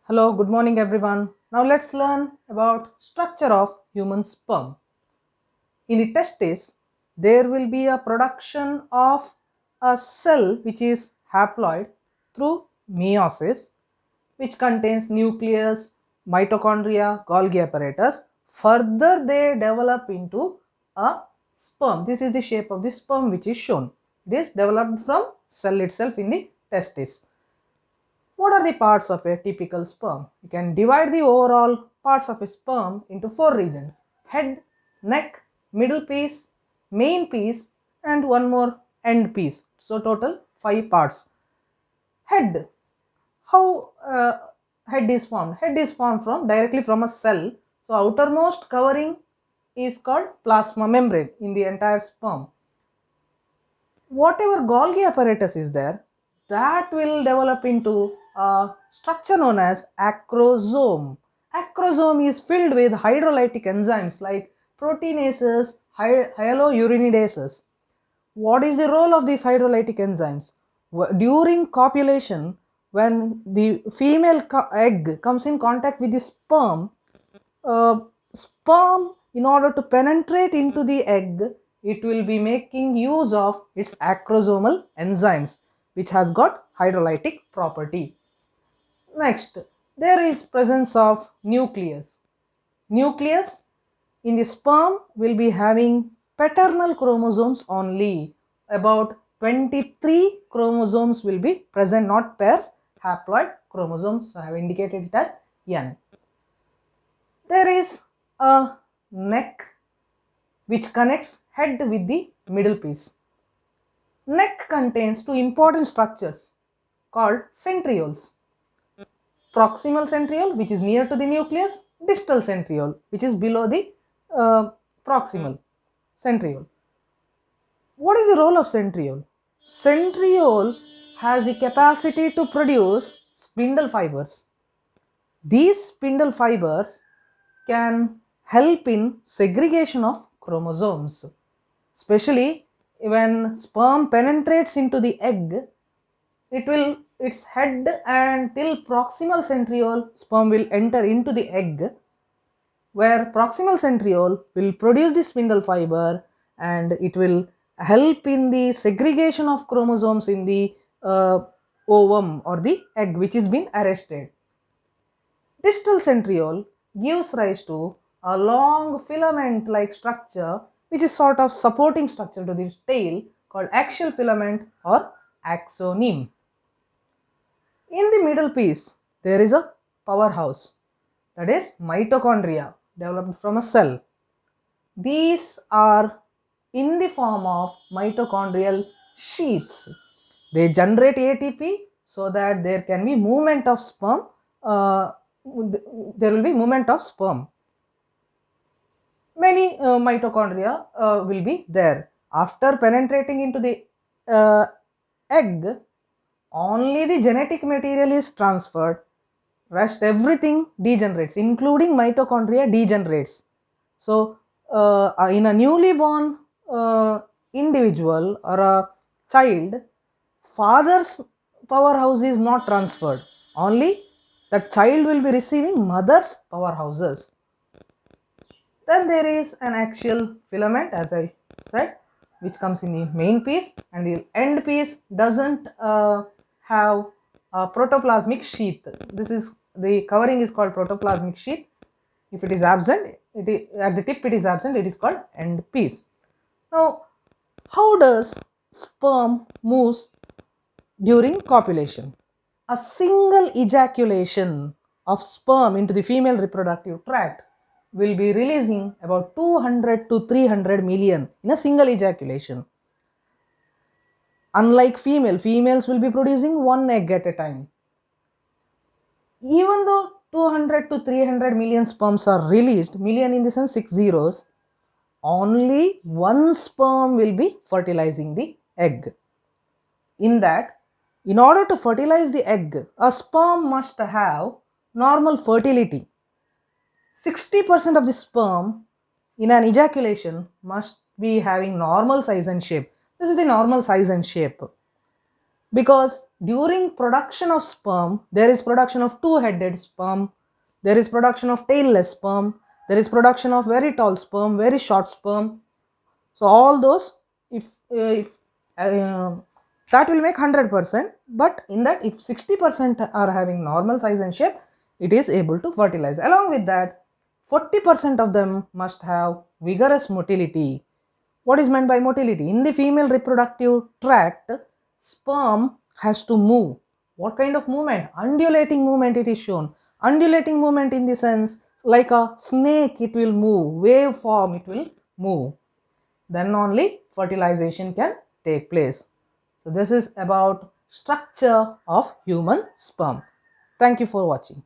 Hello, good morning everyone. Now let's learn about structure of human sperm. In the testis, there will be a production of a cell which is haploid through meiosis, which contains nucleus, mitochondria, Golgi apparatus. Further, they develop into a sperm. This is the shape of the sperm which is shown. It is developed from cell itself in the testis. What are the parts of a typical sperm? You can divide the overall parts of a sperm into four regions: head, neck, middle piece, main piece, and one more end piece. So total 5 parts. Head. How head is formed? Head is formed from directly from a cell. So outermost covering is called plasma membrane in the entire sperm. Whatever Golgi apparatus is there, that will develop into a structure known as acrosome. Acrosome is filled with hydrolytic enzymes like proteinases, hyaluronidase. What is the role of these hydrolytic enzymes? During copulation, when the female egg comes in contact with the sperm, sperm, in order to penetrate into the egg, it will be making use of its acrosomal enzymes, which has got hydrolytic property. Next, there is presence of nucleus. Nucleus in the sperm will be having paternal chromosomes only. About 23 chromosomes will be present, not pairs, haploid chromosomes. So I have indicated it as N. There is a neck which connects head with the middle piece. Neck contains two important structures called centrioles. Proximal centriole, which is near to the nucleus; distal centriole, which is below the proximal centriole. What is the role of centriole? Centriole has the capacity to produce spindle fibers. These spindle fibers can help in segregation of chromosomes, especially when sperm penetrates into the egg. Its head and till proximal centriole, sperm will enter into the egg, where proximal centriole will produce the spindle fiber and it will help in the segregation of chromosomes in the ovum or the egg which is been arrested. Distal centriole gives rise to a long filament like structure which is sort of supporting structure to the tail, called axial filament or axoneme. In the middle piece, there is a powerhouse, that is mitochondria, developed from a cell. These are in the form of mitochondrial sheaths. They generate ATP so that there can be movement of sperm. There will be movement of sperm. Many mitochondria will be there. After penetrating into the egg, only the genetic material is transferred. Rest everything degenerates, including mitochondria degenerates. So in a newly born individual or a child, father's powerhouse is not transferred. Only that child will be receiving mother's powerhouses. Then there is an axial filament, as I said, which comes in the main piece, and the end piece doesn't have a protoplasmic sheath. This is the covering is called protoplasmic sheath. If it is absent, at the tip it is absent, it is called end piece. Now, how does sperm moves during copulation? A single ejaculation of sperm into the female reproductive tract will be releasing about 200 to 300 million in a single ejaculation. Unlike females will be producing one egg at a time. Even though 200 to 300 million sperms are released, million in the sense 6 zeros, only one sperm will be fertilizing the egg. In that, in order to fertilize the egg, a sperm must have normal fertility. 60% of the sperm in an ejaculation must be having normal size and shape. This is the normal size and shape. because during production of sperm there is production of two-headed sperm, there is production of tailless sperm, there is production of very tall sperm, very short sperm. So all those, if that will make 100%, but in that if 60% are having normal size and shape, it is able to fertilize. Along with that, 40% of them must have vigorous motility. What is meant by motility? In the female reproductive tract, sperm has to move. What kind of movement? Undulating movement it is shown. Undulating movement in the sense like a snake it will move, wave form it will move. Then only fertilization can take place. So this is about structure of human sperm. Thank you for watching.